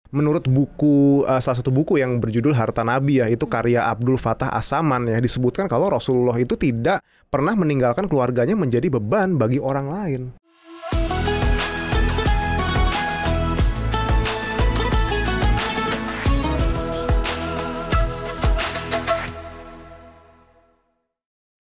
Menurut salah satu buku yang berjudul Harta Nabi ya, itu karya Abdul Fattah As-Saman ya, disebutkan kalau Rasulullah itu tidak pernah meninggalkan keluarganya menjadi beban bagi orang lain.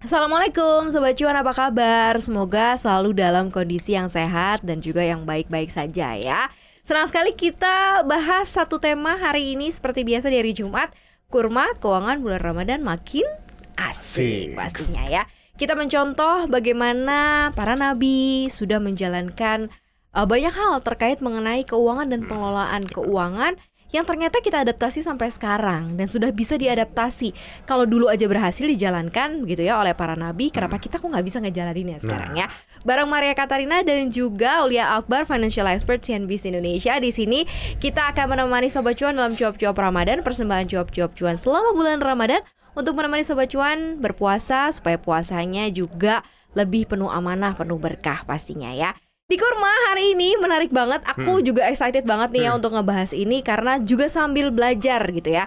Assalamualaikum Sobat Cuan, apa kabar? Semoga selalu dalam kondisi yang sehat dan juga yang baik-baik saja ya. Senang sekali kita bahas satu tema hari ini seperti biasa di hari Jumat. Kurma, keuangan bulan Ramadan makin asik pastinya ya. Kita mencontoh bagaimana para nabi sudah menjalankan banyak hal terkait mengenai keuangan dan pengelolaan keuangan yang ternyata kita adaptasi sampai sekarang dan sudah bisa diadaptasi. Kalau dulu aja berhasil dijalankan begitu ya oleh para nabi, kenapa kita kok nggak bisa ngejalaninnya sekarang ya? Bareng Maria Katarina dan juga Aulia Akbar, Financial Expert CNBC Indonesia. Di sini kita akan menemani Sobat Cuan dalam cuap-cuap Ramadan, persembahan cuap-cuap cuan selama bulan Ramadan untuk menemani Sobat Cuan berpuasa supaya puasanya juga lebih penuh amanah, penuh berkah pastinya ya. Di Kurma hari ini menarik banget, aku juga excited banget nih ya untuk ngebahas ini karena juga sambil belajar gitu ya.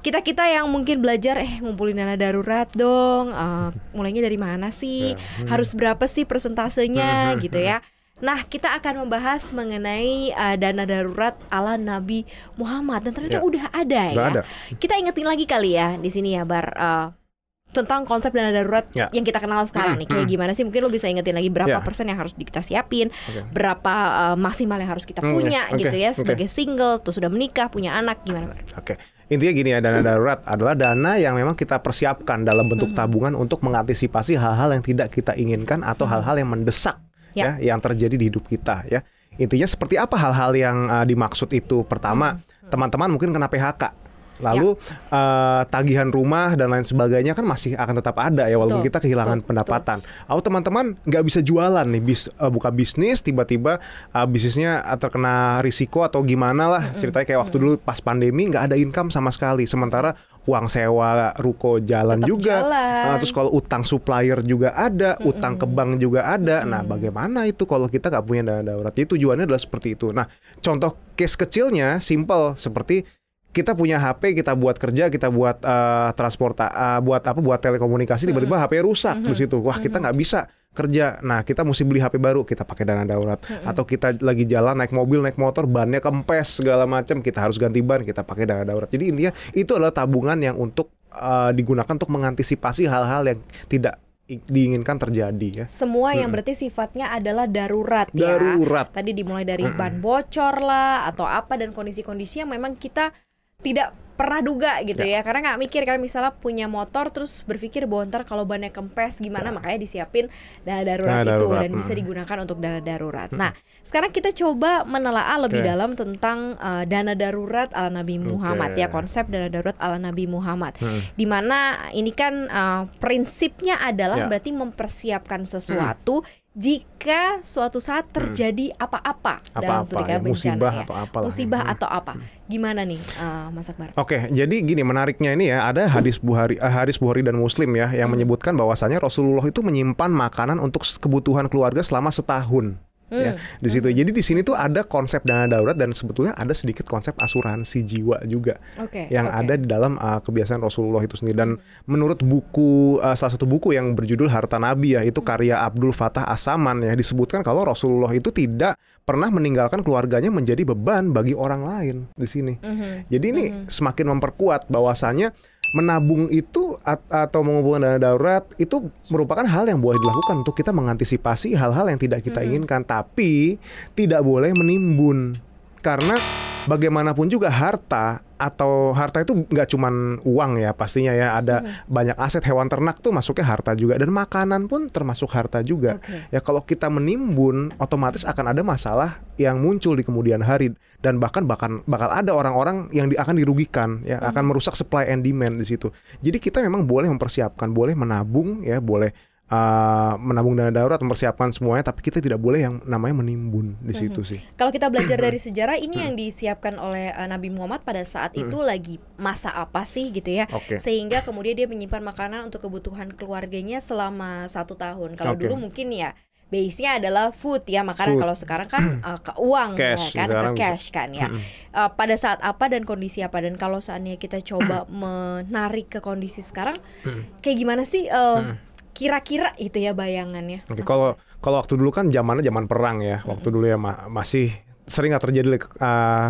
Kita yang mungkin belajar ngumpulin dana darurat dong, mulainya dari mana sih, harus berapa sih persentasenya gitu ya. Nah, kita akan membahas mengenai dana darurat ala Nabi Muhammad dan ternyata udah ada ya. Kita ingetin lagi kali ya di sini ya Bar, tentang konsep dana darurat yang kita kenal sekarang nih, kayak gimana sih? Mungkin lo bisa ingetin lagi berapa persen yang harus kita siapin, berapa maksimal yang harus kita punya gitu ya sebagai single, tuh sudah menikah, punya anak, gimana? Intinya gini ya, dana darurat adalah dana yang memang kita persiapkan dalam bentuk tabungan untuk mengantisipasi hal-hal yang tidak kita inginkan atau hal-hal yang mendesak ya yang terjadi di hidup kita ya. Intinya seperti apa hal-hal yang dimaksud itu? Pertama, teman-teman mungkin kena PHK. Lalu tagihan rumah dan lain sebagainya kan masih akan tetap ada ya, walaupun kita kehilangan pendapatan. Atau teman-teman nggak bisa jualan nih, buka bisnis, tiba-tiba bisnisnya terkena risiko atau gimana lah, ceritanya kayak waktu dulu pas pandemi nggak ada income sama sekali, sementara uang sewa ruko jalan tetap juga terus kalau utang supplier juga ada, utang ke bank juga ada. Nah, bagaimana itu kalau kita nggak punya dana darurat? Jadi tujuannya adalah seperti itu. Nah, contoh case kecilnya simple seperti kita punya HP, kita buat kerja, kita buat buat telekomunikasi, tiba-tiba HP rusak di situ. Wah, kita nggak bisa kerja. Nah, kita mesti beli HP baru, kita pakai dana darurat. Atau kita lagi jalan naik mobil, naik motor, bannya kempes segala macam, kita harus ganti ban, kita pakai dana darurat. Jadi intinya itu adalah tabungan yang untuk digunakan untuk mengantisipasi hal-hal yang tidak diinginkan terjadi ya. Semua yang berarti sifatnya adalah darurat ya. Tadi dimulai dari ban bocor lah atau apa, dan kondisi-kondisi yang memang kita tidak pernah duga gitu ya, karena nggak mikir kan, misalnya punya motor terus berpikir bahwa ntar kalau bannya kempes gimana, makanya disiapin dana darurat itu dan bisa digunakan untuk dana darurat. Nah, sekarang kita coba menelaah lebih dalam tentang dana darurat ala Nabi Muhammad ya, konsep dana darurat ala Nabi Muhammad, dimana ini kan prinsipnya adalah berarti mempersiapkan sesuatu jika suatu saat terjadi apa-apa dalam bencana musibah atau apa. Gimana nih Mas Akbar? Jadi gini, menariknya ini ya, ada hadis Bukhari dan Muslim ya yang menyebutkan bahwasanya Rasulullah itu menyimpan makanan untuk kebutuhan keluarga selama setahun. Ya, di situ. Jadi di sini tuh ada konsep dana darurat dan sebetulnya ada sedikit konsep asuransi jiwa juga yang ada di dalam kebiasaan Rasulullah itu sendiri. Dan menurut salah satu buku yang berjudul Harta Nabi ya, itu karya Abdul Fattah As-Saman ya, disebutkan kalau Rasulullah itu tidak pernah meninggalkan keluarganya menjadi beban bagi orang lain di sini. Jadi ini semakin memperkuat bahwasanya menabung itu atau mengumpulkan dana darurat itu merupakan hal yang boleh dilakukan untuk kita mengantisipasi hal-hal yang tidak kita inginkan, tapi tidak boleh menimbun. Karena bagaimanapun juga harta itu nggak cuman uang ya, pastinya ya, ada banyak aset, hewan ternak tuh masuknya harta juga, dan makanan pun termasuk harta juga. Ya, kalau kita menimbun otomatis akan ada masalah yang muncul di kemudian hari, dan bakal ada orang-orang yang akan dirugikan ya, akan merusak supply and demand di situ. Jadi kita memang boleh mempersiapkan, boleh menabung ya, boleh menabung dana darurat, mempersiapkan semuanya, tapi kita tidak boleh yang namanya menimbun di situ sih. Kalau kita belajar dari sejarah, ini yang disiapkan oleh Nabi Muhammad pada saat itu lagi masa apa sih gitu ya, sehingga kemudian dia menyimpan makanan untuk kebutuhan keluarganya selama 1 tahun. Kalau dulu mungkin ya base-nya adalah food ya, makanan. Kalau sekarang kan ke uang cash, ya kan, ke cash kan ya. Pada saat apa dan kondisi apa, dan kalau seandainya kita coba menarik ke kondisi sekarang, kayak gimana sih kira-kira itu ya bayangannya? Oke, kalau waktu dulu kan zaman perang ya, waktu dulu ya masih sering nggak terjadi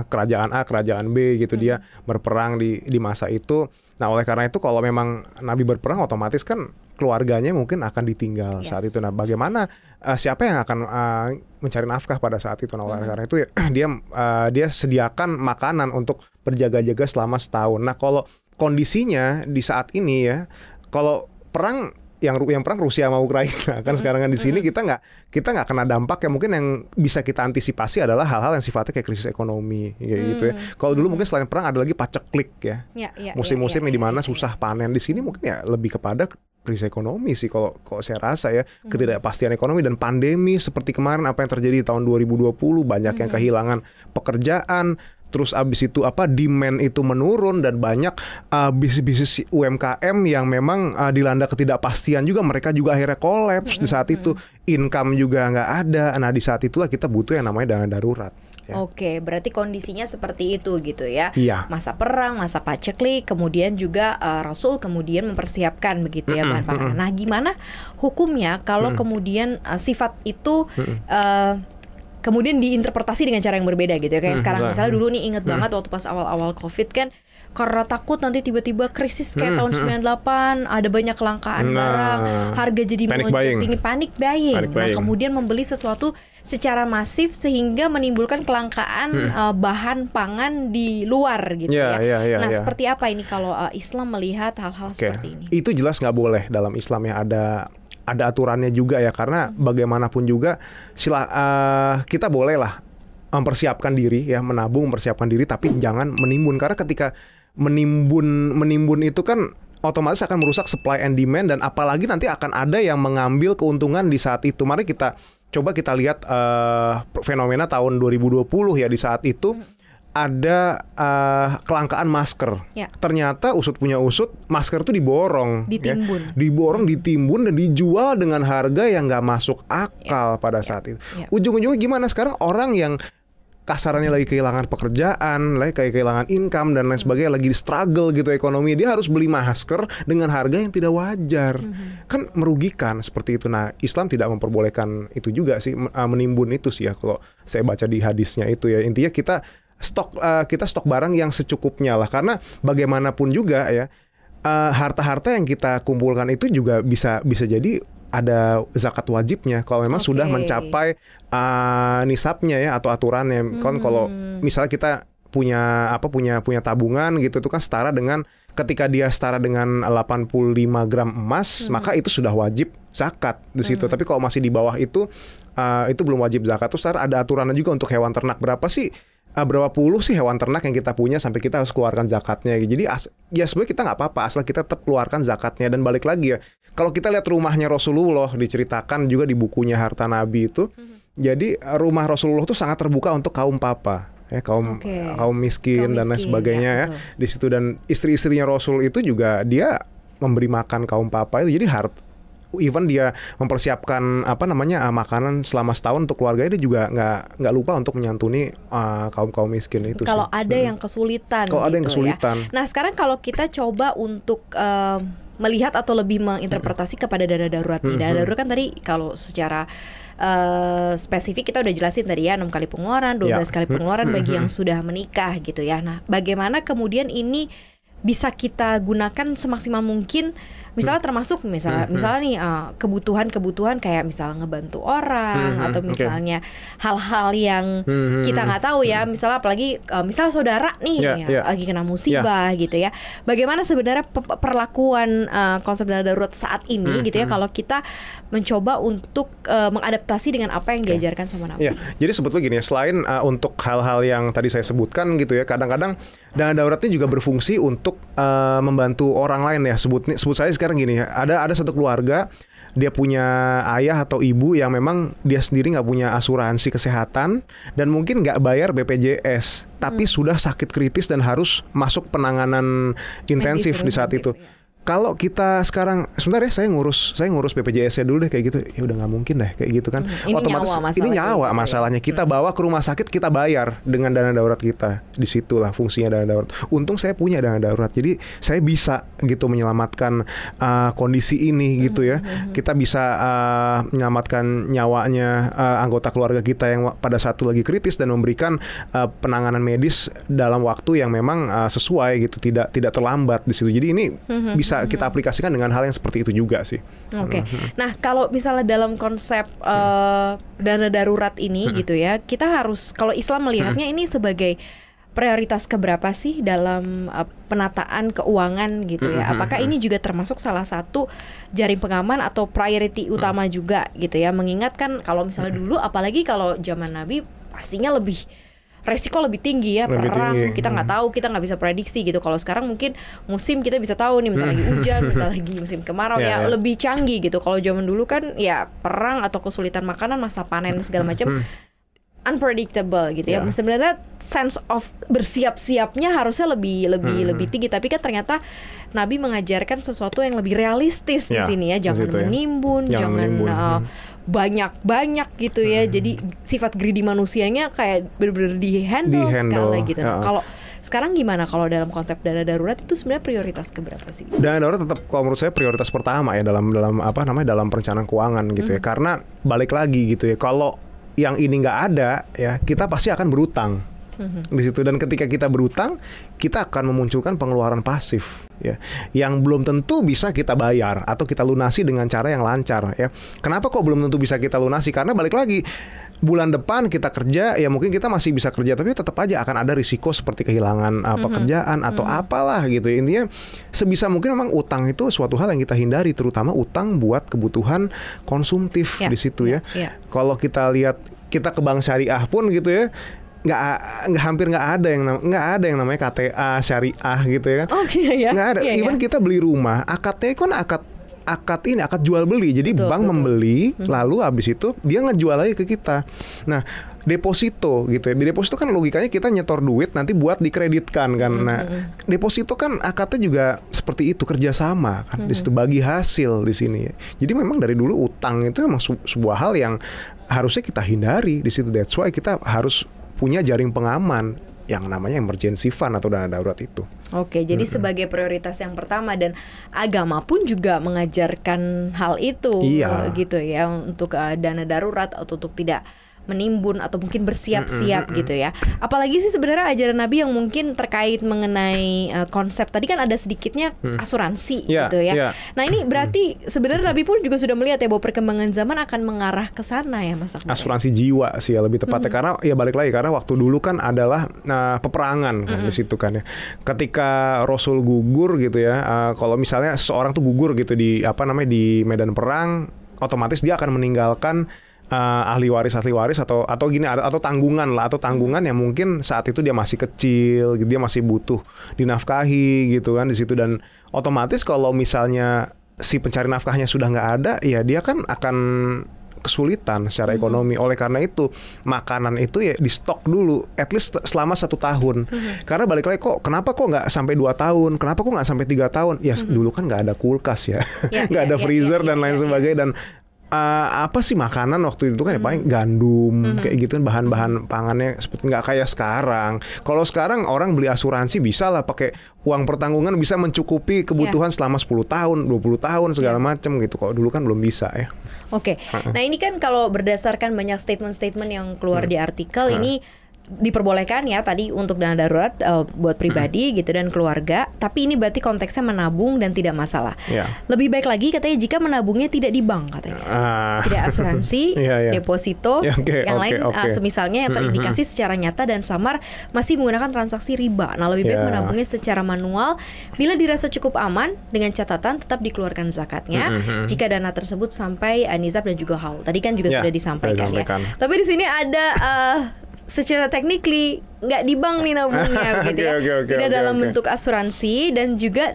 kerajaan A, kerajaan B gitu, dia berperang di masa itu. Nah, oleh karena itu kalau memang Nabi berperang, otomatis kan keluarganya mungkin akan ditinggal saat itu. Nah, bagaimana siapa yang akan mencari nafkah pada saat itu? Nah, oleh karena itu ya, dia sediakan makanan untuk berjaga-jaga selama setahun. Nah, kalau kondisinya di saat ini ya, kalau perang yang perang Rusia sama Ukraina kan sekarang kan di sini kita nggak kena dampak, yang mungkin yang bisa kita antisipasi adalah hal-hal yang sifatnya kayak krisis ekonomi kayak gitu ya. Kalau dulu mungkin selain perang ada lagi paceklik ya, musim-musim di mana susah panen. Di sini mungkin ya lebih kepada krisis ekonomi sih kalau saya rasa ya, ketidakpastian ekonomi dan pandemi seperti kemarin apa yang terjadi di tahun 2020, banyak yang kehilangan pekerjaan. Terus abis itu demand itu menurun, dan banyak bisnis-bisnis UMKM yang memang dilanda ketidakpastian juga, mereka juga akhirnya kolaps di saat itu, income juga nggak ada. Nah, di saat itulah kita butuh yang namanya dana darurat. Ya. Oke, berarti kondisinya seperti itu gitu ya. Iya. Masa perang, masa paceklik, kemudian juga Rasul kemudian mempersiapkan begitu ya bahan makanan. Nah, gimana hukumnya kalau kemudian sifat itu kemudian diinterpretasi dengan cara yang berbeda gitu ya. Kayak sekarang misalnya dulu nih inget banget waktu pas awal-awal COVID kan, karena takut nanti tiba-tiba krisis kayak tahun 98, ada banyak kelangkaan barang, harga jadi melonjak tinggi, panic buying. Nah, kemudian membeli sesuatu secara masif sehingga menimbulkan kelangkaan bahan pangan di luar gitu ya. Nah, seperti apa ini kalau Islam melihat hal-hal seperti ini? Itu jelas nggak boleh dalam Islam ya, ada aturannya juga ya, karena bagaimanapun juga kita boleh lah mempersiapkan diri ya, menabung, mempersiapkan diri, tapi jangan menimbun, karena ketika menimbun itu kan otomatis akan merusak supply and demand, dan apalagi nanti akan ada yang mengambil keuntungan di saat itu. Mari kita lihat fenomena tahun 2020 ya, di saat itu ada kelangkaan masker. Ternyata usut punya usut, masker itu diborong, ditimbun dan dijual dengan harga yang nggak masuk akal pada saat itu. Ujung-ujungnya gimana sekarang? Orang yang kasarannya lagi kehilangan pekerjaan, lagi kehilangan income dan lain sebagainya, lagi struggle gitu ekonomi, dia harus beli masker dengan harga yang tidak wajar. Kan merugikan seperti itu. Nah, Islam tidak memperbolehkan itu juga sih, menimbun itu sih ya, kalau saya baca di hadisnya itu ya. Intinya kita stok barang yang secukupnya lah, karena bagaimanapun juga ya, harta-harta yang kita kumpulkan itu juga bisa jadi ada zakat wajibnya kalau memang sudah mencapai nisabnya ya, atau aturannya. Kan kalau misalnya kita punya tabungan gitu, itu kan setara dengan, ketika dia setara dengan 85 gram emas, maka itu sudah wajib zakat di situ. Tapi kalau masih di bawah itu belum wajib zakat. Terus ada aturannya juga untuk hewan ternak, berapa puluh sih hewan ternak yang kita punya sampai kita harus keluarkan zakatnya. Jadi ya sebenarnya kita nggak apa-apa asal kita tetap keluarkan zakatnya. Dan balik lagi ya, kalau kita lihat rumahnya Rasulullah, diceritakan juga di bukunya Harta Nabi itu, jadi rumah Rasulullah itu sangat terbuka untuk kaum papa ya, kaum miskin dan lain sebagainya ya, di situ. Dan istri-istrinya Rasul itu juga dia memberi makan kaum papa itu. Jadi even dia mempersiapkan makanan selama setahun untuk keluarganya, dia juga nggak lupa untuk menyantuni kaum miskin itu. Kalau ada yang kesulitan, ya. Nah, sekarang kalau kita coba untuk melihat atau lebih menginterpretasi kepada dana darurat nih. Dana darurat kan tadi kalau secara spesifik kita udah jelasin tadi ya, 6 kali pengeluaran, 12 kali pengeluaran bagi yang sudah menikah gitu ya. Nah, bagaimana kemudian ini bisa kita gunakan semaksimal mungkin, misalnya termasuk misalnya nih kebutuhan kayak misalnya ngebantu orang, atau misalnya hal-hal yang kita nggak tahu ya, misalnya apalagi misalnya saudara nih lagi kena musibah gitu ya. Bagaimana sebenarnya perlakuan konsep dana darurat saat ini gitu ya, kalau kita mencoba untuk mengadaptasi dengan apa yang diajarkan sama Nabi. Jadi sebetulnya gini ya, selain untuk hal-hal yang tadi saya sebutkan gitu ya, kadang-kadang dana daruratnya juga berfungsi untuk membantu orang lain ya. Sebut saya sekarang gini ya, ada satu keluarga, dia punya ayah atau ibu yang memang dia sendiri nggak punya asuransi kesehatan dan mungkin nggak bayar BPJS, tapi sudah sakit kritis dan harus masuk penanganan intensif di saat itu. kalau kita sekarang sebentar ya saya ngurus BPJS-nya dulu deh kayak gitu, ya udah nggak mungkin deh kayak gitu kan. Ini Otomatis ini nyawa masalahnya. Kita bawa ke rumah sakit, kita bayar dengan dana darurat kita. Disitulah fungsinya dana darurat. Untung saya punya dana darurat, jadi saya bisa gitu menyelamatkan kondisi ini gitu ya. Kita bisa menyelamatkan nyawanya anggota keluarga kita yang pada saat itu lagi kritis dan memberikan penanganan medis dalam waktu yang memang sesuai gitu, tidak terlambat di situ. Jadi ini bisa kita aplikasikan dengan hal yang seperti itu juga sih. Oke. Nah, kalau misalnya dalam konsep dana darurat ini gitu ya, kita harus, kalau Islam melihatnya ini sebagai prioritas keberapa sih dalam penataan keuangan gitu ya? Apakah ini juga termasuk salah satu jaring pengaman atau priority utama juga gitu ya? Mengingat kan kalau misalnya dulu, apalagi kalau zaman Nabi, pastinya resiko lebih tinggi ya, perang kita nggak tahu, kita nggak bisa prediksi gitu. Kalau sekarang mungkin musim kita bisa tahu nih, bentar lagi hujan, bentar lagi musim kemarau, ya lebih canggih gitu. Kalau zaman dulu kan ya perang atau kesulitan makanan, masa panen segala macam unpredictable gitu ya. Sebenarnya sense of bersiap-siapnya harusnya lebih tinggi, tapi kan ternyata Nabi mengajarkan sesuatu yang lebih realistis di sini ya. Jangan menimbun, jangan banyak gitu ya. Jadi sifat greedy manusianya kayak benar-benar di-handle sekali gitu. Kalau sekarang gimana kalau dalam konsep dana darurat itu sebenarnya prioritas keberapa sih? Dana darurat tetap kalau menurut saya prioritas pertama ya dalam dalam perencanaan keuangan gitu ya. Karena balik lagi gitu ya, kalau yang ini nggak ada ya, kita pasti akan berutang di situ. Dan ketika kita berutang, kita akan memunculkan pengeluaran pasif ya, yang belum tentu bisa kita bayar atau kita lunasi dengan cara yang lancar ya. Kenapa kok belum tentu bisa kita lunasi? Karena balik lagi, bulan depan kita kerja ya, mungkin kita masih bisa kerja, tapi tetap aja akan ada risiko seperti kehilangan pekerjaan atau apalah gitu. Intinya sebisa mungkin memang utang itu suatu hal yang kita hindari, terutama utang buat kebutuhan konsumtif di situ ya. Kalau kita lihat, kita ke bank syariah pun gitu ya, hampir nggak ada yang namanya KTA syariah gitu ya kan. Nggak ada. Even kita beli rumah, akadnya kan akad jual beli. Jadi bank membeli, lalu habis itu dia ngejual lagi ke kita. Nah, deposito gitu ya. Di deposito kan logikanya kita nyetor duit nanti buat dikreditkan kan. Nah, deposito kan akadnya juga seperti itu, kerjasama kan. Di situ bagi hasil di sini. Jadi memang dari dulu utang itu memang sebuah hal yang harusnya kita hindari di situ. That's why kita harus punya jaring pengaman yang namanya emergency fund atau dana darurat itu. Oke, jadi sebagai prioritas yang pertama, dan agama pun juga mengajarkan hal itu gitu ya, untuk dana darurat atau untuk tidak menimbun atau mungkin bersiap-siap gitu ya. Apalagi sih sebenarnya ajaran Nabi yang mungkin terkait mengenai konsep tadi kan ada sedikitnya asuransi gitu ya. Nah ini berarti sebenarnya Nabi pun juga sudah melihat ya bahwa perkembangan zaman akan mengarah ke sana ya, Mas Akmal. Asuransi jiwa sih ya lebih tepatnya, karena ya balik lagi, karena waktu dulu kan adalah peperangan kan di situ kan ya. Ketika Rasul gugur gitu ya, kalau misalnya seseorang tuh gugur gitu di di medan perang, otomatis dia akan meninggalkan ahli waris atau gini, atau tanggungan yang mungkin saat itu dia masih kecil, dia masih butuh dinafkahi gitu kan di situ. Dan otomatis kalau misalnya si pencari nafkahnya sudah nggak ada, ya dia kan akan kesulitan secara ekonomi. Oleh karena itu makanan itu ya di stok dulu at least selama 1 tahun. Karena balik lagi, kenapa nggak sampai 2 tahun, kenapa kok nggak sampai 3 tahun ya, dulu kan nggak ada kulkas ya, nggak ada freezer dan lain sebagainya. Dan apa sih makanan waktu itu kan ya paling gandum kayak gitu kan, bahan-bahan pangannya seperti nggak kayak sekarang. Kalau sekarang orang beli asuransi bisa lah pakai uang pertanggungan, bisa mencukupi kebutuhan selama 10 tahun, 20 tahun segala macam gitu. Kalau dulu kan belum bisa ya. Oke. Nah ini kan kalau berdasarkan banyak statement-statement yang keluar di artikel ini diperbolehkan ya tadi untuk dana darurat buat pribadi gitu dan keluarga, tapi ini berarti konteksnya menabung dan tidak masalah. Lebih baik lagi katanya jika menabungnya tidak di bank katanya, tidak asuransi, deposito, yang lain semisalnya yang terindikasi secara nyata dan samar masih menggunakan transaksi riba. Nah lebih baik menabungnya secara manual bila dirasa cukup aman, dengan catatan tetap dikeluarkan zakatnya jika dana tersebut sampai nizab dan juga haul. Tadi kan juga sudah disampaikan ya. Tapi di sini ada secara technically nggak di bank nih nabungnya gitu ya. Tidak dalam bentuk asuransi dan juga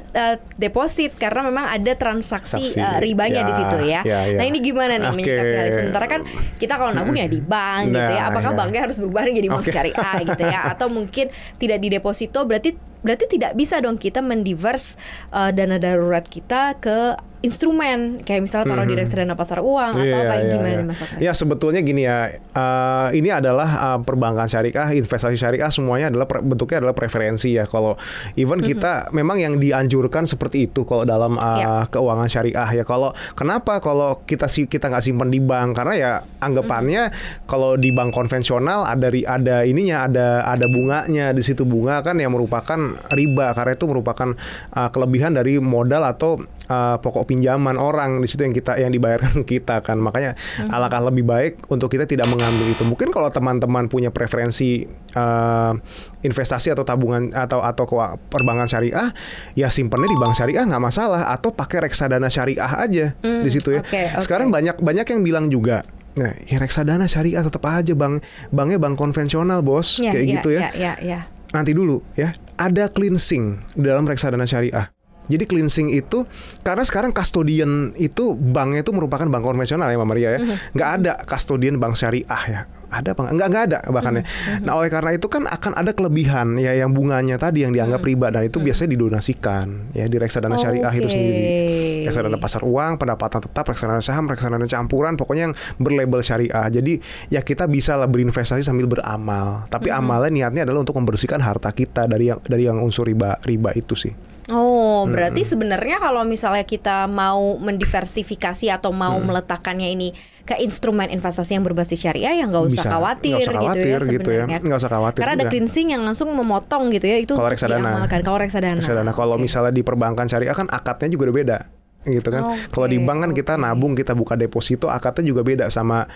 deposit karena memang ada transaksi ribanya di situ ya. Nah ini gimana nih menyikapi hal ini? Sementara kan kita kalau nabung ya di bank gitu ya. Apakah banknya harus berubah jadi bank syariah gitu ya? Atau mungkin tidak di deposito berarti tidak bisa dong kita mendivers dana darurat kita ke instrumen kayak misalnya taruh di reksadana pasar uang atau apa gimana Mas Okan? Ya sebetulnya gini ya, ini adalah perbankan syariah, investasi syariah semuanya adalah bentuknya adalah preferensi ya. Kalau even kita memang yang dianjurkan seperti itu kalau dalam keuangan syariah ya. Kenapa kalau kita nggak simpan di bank? Karena ya anggapannya kalau di bank konvensional ada bunganya di situ, bunga kan yang merupakan riba karena itu merupakan kelebihan dari modal atau pokok pinjaman orang di situ yang dibayarkan kita kan. Makanya alangkah lebih baik untuk kita tidak mengambil itu. Mungkin kalau teman-teman punya preferensi investasi atau tabungan atau perbankan syariah, ya simpannya di bank syariah nggak masalah, atau pakai reksadana syariah aja di situ ya. Sekarang banyak yang bilang juga, nah, ya reksadana syariah tetap aja banknya bank konvensional bos, kayak gitu ya. Nanti dulu ya, ada cleansing dalam reksadana syariah. Jadi cleansing itu karena sekarang custodian itu banknya itu merupakan bank konvensional ya Mbak Maria ya. Nggak ada custodian bank syariah ya. Ada apa? Nggak ada bahkan ya. Nah oleh karena itu kan akan ada kelebihan ya yang bunganya tadi yang dianggap riba, dan itu biasanya didonasikan ya di reksadana syariah itu sendiri. Reksadana pasar uang, pendapatan tetap, reksadana saham, reksadana campuran, pokoknya yang berlabel syariah. Jadi ya kita bisa lah berinvestasi sambil beramal. Tapi amalnya niatnya adalah untuk membersihkan harta kita dari yang unsur riba itu sih. Oh, berarti sebenarnya kalau misalnya kita mau mendiversifikasi atau mau meletakkannya ini ke instrumen investasi yang berbasis syariah, ya nggak usah khawatir gitu ya sebenarnya. Nggak usah khawatir. Karena ada cleansing yang langsung memotong gitu ya, itu kalau reksadana. Kalau reksadana. Kalau misalnya di perbankan syariah kan akadnya juga udah beda. Gitu kan. Kalau di bank kan kita nabung, kita buka deposito, akadnya juga beda sama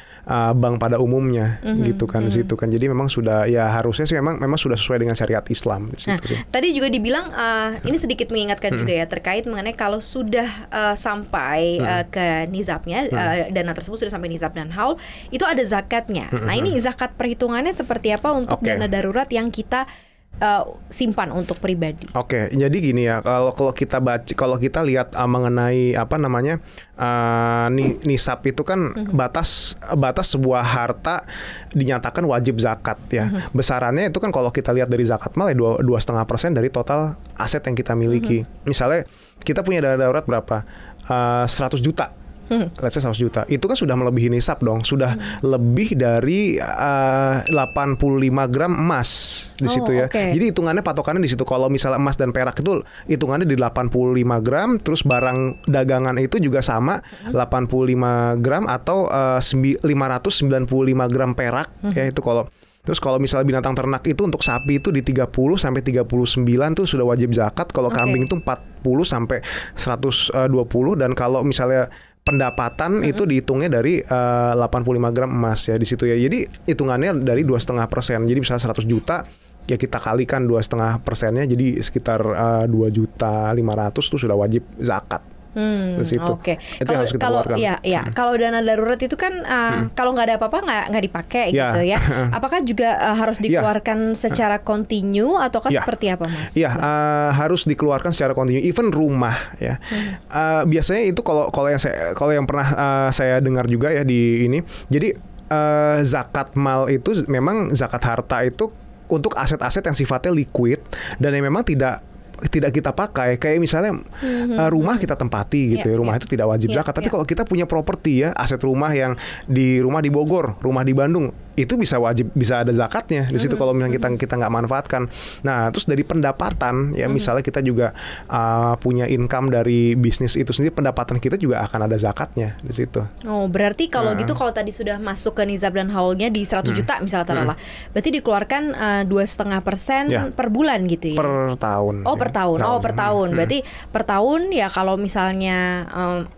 bank pada umumnya gitu kan di situ kan. Jadi memang sudah ya harusnya sih memang sudah sesuai dengan syariat Islam di situ sih. Tadi juga dibilang ini sedikit mengingatkan juga ya terkait mengenai kalau sudah sampai ke nizabnya, dana tersebut sudah sampai nizab dan haul, itu ada zakatnya. Nah, ini zakat perhitungannya seperti apa untuk dana darurat yang kita simpan untuk pribadi. Jadi gini ya, kalau kita lihat mengenai apa namanya nisab itu kan batas sebuah harta dinyatakan wajib zakat ya. Besarannya itu kan kalau kita lihat dari zakat mal ya 2,5% dari total aset yang kita miliki. Misalnya kita punya dana darurat berapa? 100 juta. Let's say 100 juta. Itu kan sudah melebihi nisab dong. Sudah lebih dari 85 gram emas di situ ya. Jadi hitungannya patokannya di situ. Kalau misalnya emas dan perak itu hitungannya di 85 gram, terus barang dagangan itu juga sama 85 gram atau 595 gram perak ya itu kalau. Terus kalau misalnya binatang ternak itu untuk sapi itu di 30 sampai 39 tuh sudah wajib zakat. Kalau kambing itu 40 sampai 120, dan kalau misalnya pendapatan itu dihitungnya dari 85 gram emas ya di situ ya. Jadi hitungannya dari 2,5%. Jadi misalnya 100 juta ya kita kalikan 2,5%-nya, jadi sekitar 2.500.000 tuh sudah wajib zakat. Itu harus kita keluarkan. Kalau dana darurat itu kan kalau nggak ada apa-apa nggak dipakai gitu ya. Apakah juga harus dikeluarkan secara kontinu ataukah seperti apa Mas? Harus dikeluarkan secara kontinu. Even rumah ya. Biasanya itu kalau yang pernah saya dengar juga ya di ini. Jadi zakat mal itu memang zakat harta itu untuk aset-aset yang sifatnya liquid dan yang memang tidak kita pakai, kayak misalnya rumah kita tempati gitu ya, rumah itu tidak wajib zakat. Tapi kalau kita punya properti ya, aset rumah yang rumah di Bogor, rumah di Bandung, itu bisa ada zakatnya di situ kalau misalnya kita nggak manfaatkan. Nah, terus dari pendapatan ya, misalnya kita juga punya income dari bisnis itu sendiri, pendapatan kita juga akan ada zakatnya di situ. Oh, berarti kalau gitu, kalau tadi sudah masuk ke nizab dan haulnya di 100 juta misalnya taruhlah, berarti dikeluarkan 2,5% per bulan gitu ya? Per tahun. Per tahun. Berarti per tahun ya kalau misalnya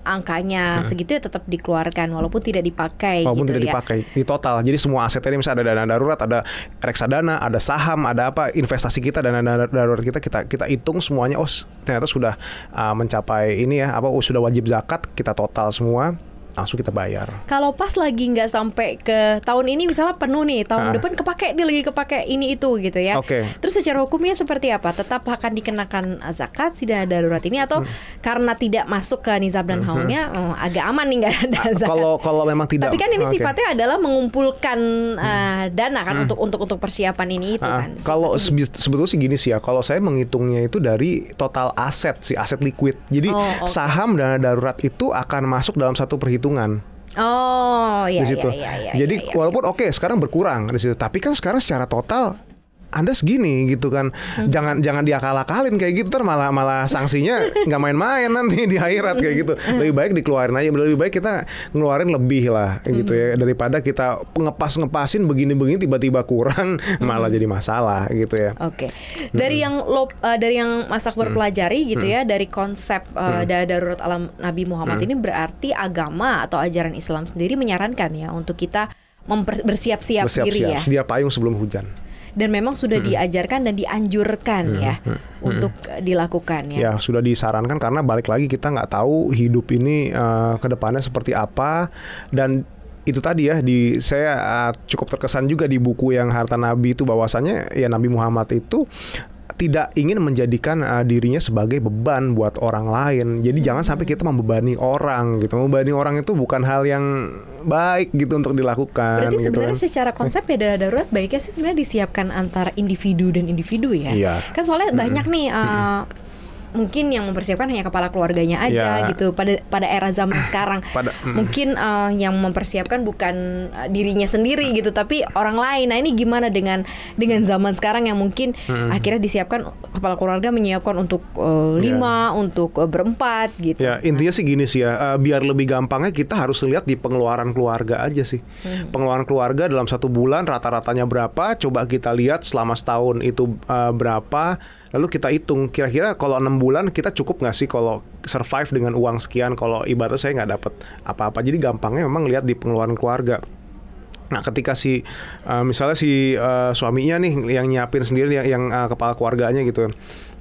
angkanya segitu ya tetap dikeluarkan walaupun tidak dipakai. Walaupun gitu tidak dipakai di total. Jadi semua aset ini misalnya ada dana darurat, ada reksadana, ada saham, ada apa investasi kita, dana darurat kita hitung semuanya. Oh ternyata sudah mencapai ini ya, sudah wajib zakat, kita total semua. langsung kita bayar. Kalau pas lagi nggak sampai ke tahun ini misalnya penuh nih, tahun depan kepake dia lagi kepake ini itu gitu ya. Terus secara hukumnya seperti apa? Tetap akan dikenakan zakat si dana darurat ini atau karena tidak masuk ke nizab dan haulnya agak aman nih nggak ada zakat? Kalau memang tidak. Tapi kan ini sifatnya adalah mengumpulkan dana kan untuk persiapan ini itu kan. Kalau sebetulnya sih gini sih ya, kalau saya menghitungnya itu dari total aset sih, aset liquid. Jadi saham dana darurat itu akan masuk dalam satu perhitungan. Iya, di situ. Jadi walaupun sekarang berkurang di situ, tapi kan sekarang secara total Anda segini gitu kan. Jangan diakal-akalin kayak gitu, malah sanksinya nggak main-main nanti di akhirat kayak gitu. Lebih baik dikeluarin aja, lebih baik kita ngeluarin lebih lah gitu ya, daripada kita ngepasin begini-begini tiba-tiba kurang malah jadi masalah gitu ya. Dari yang Mas Akbar pelajari gitu ya, dari konsep dana darurat ala Nabi Muhammad ini berarti agama atau ajaran Islam sendiri menyarankan ya untuk kita bersiap-siap diri ya. Sedia payung sebelum hujan. Dan memang sudah diajarkan dan dianjurkan ya untuk dilakukan ya. Ya sudah disarankan karena balik lagi kita nggak tahu hidup ini ke depannya seperti apa. Dan itu tadi ya, saya cukup terkesan juga di buku yang Harta Nabi itu bahwasanya ya Nabi Muhammad itu tidak ingin menjadikan dirinya sebagai beban buat orang lain. Jadi jangan sampai kita membebani orang gitu. Membebani orang itu bukan hal yang baik gitu untuk dilakukan. Berarti gitu sebenarnya kan. secara konsep ya dana darurat baiknya sih sebenarnya disiapkan antara individu dan individu ya. Iya. Kan soalnya banyak nih mungkin yang mempersiapkan hanya kepala keluarganya aja gitu pada era zaman sekarang. Mungkin yang mempersiapkan bukan dirinya sendiri gitu, tapi orang lain. Nah ini gimana dengan zaman sekarang yang mungkin akhirnya disiapkan kepala keluarga menyiapkan untuk 5, untuk berempat gitu. Ya intinya sih gini sih ya, biar lebih gampangnya kita harus lihat di pengeluaran keluarga aja sih. Pengeluaran keluarga dalam 1 bulan rata-ratanya berapa? Coba kita lihat selama setahun itu berapa. Lalu kita hitung kira-kira kalau 6 bulan kita cukup nggak sih kalau survive dengan uang sekian, kalau ibaratnya saya nggak dapat apa-apa. Jadi gampangnya memang lihat di pengeluaran keluarga. Nah ketika misalnya suaminya nih yang nyiapin sendiri yang kepala keluarganya gitu,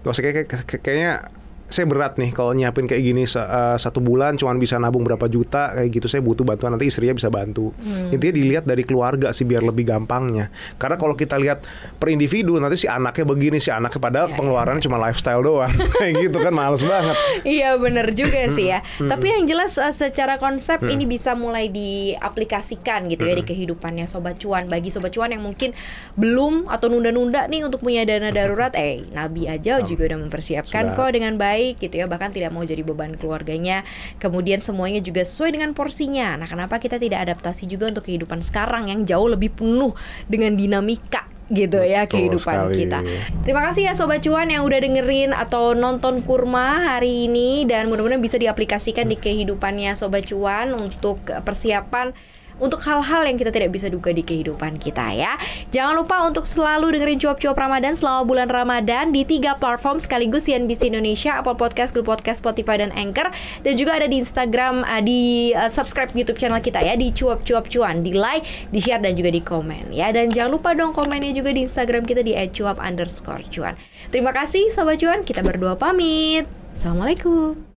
terus kayaknya saya berat nih kalau nyiapin kayak gini 1 bulan cuman bisa nabung berapa juta kayak gitu, saya butuh bantuan, nanti istrinya bisa bantu. Intinya dilihat dari keluarga sih biar lebih gampangnya. Karena kalau kita lihat per individu nanti si anaknya begini, si anaknya padahal pengeluarannya cuma lifestyle doang kayak gitu kan, males banget. Iya benar juga sih ya. Tapi yang jelas secara konsep ini bisa mulai diaplikasikan gitu ya di kehidupannya Sobat Cuan. Bagi Sobat Cuan yang mungkin belum atau nunda-nunda nih untuk punya dana darurat, Nabi aja juga udah mempersiapkan kok dengan baik gitu ya, bahkan tidak mau jadi beban keluarganya. Kemudian semuanya juga sesuai dengan porsinya. Nah, kenapa kita tidak adaptasi juga untuk kehidupan sekarang yang jauh lebih penuh dengan dinamika gitu ya kehidupan kita. Terima kasih ya Sobat Cuan yang udah dengerin atau nonton Kurma hari ini, dan mudah-mudahan bisa diaplikasikan di kehidupannya Sobat Cuan untuk persiapan untuk hal-hal yang kita tidak bisa duga di kehidupan kita ya. Jangan lupa untuk selalu dengerin cuap-cuap Ramadan selama bulan Ramadan di 3 platform sekaligus, CNBC Indonesia, Apple Podcast, Google Podcast, Spotify, dan Anchor. Dan juga ada di Instagram, di subscribe YouTube channel kita ya, di cuap-cuap cuan, di like, di share, dan juga di komen ya. Dan jangan lupa dong komennya juga di Instagram kita di @cuap_cuan. Terima kasih Sobat Cuan, kita berdua pamit. Assalamualaikum.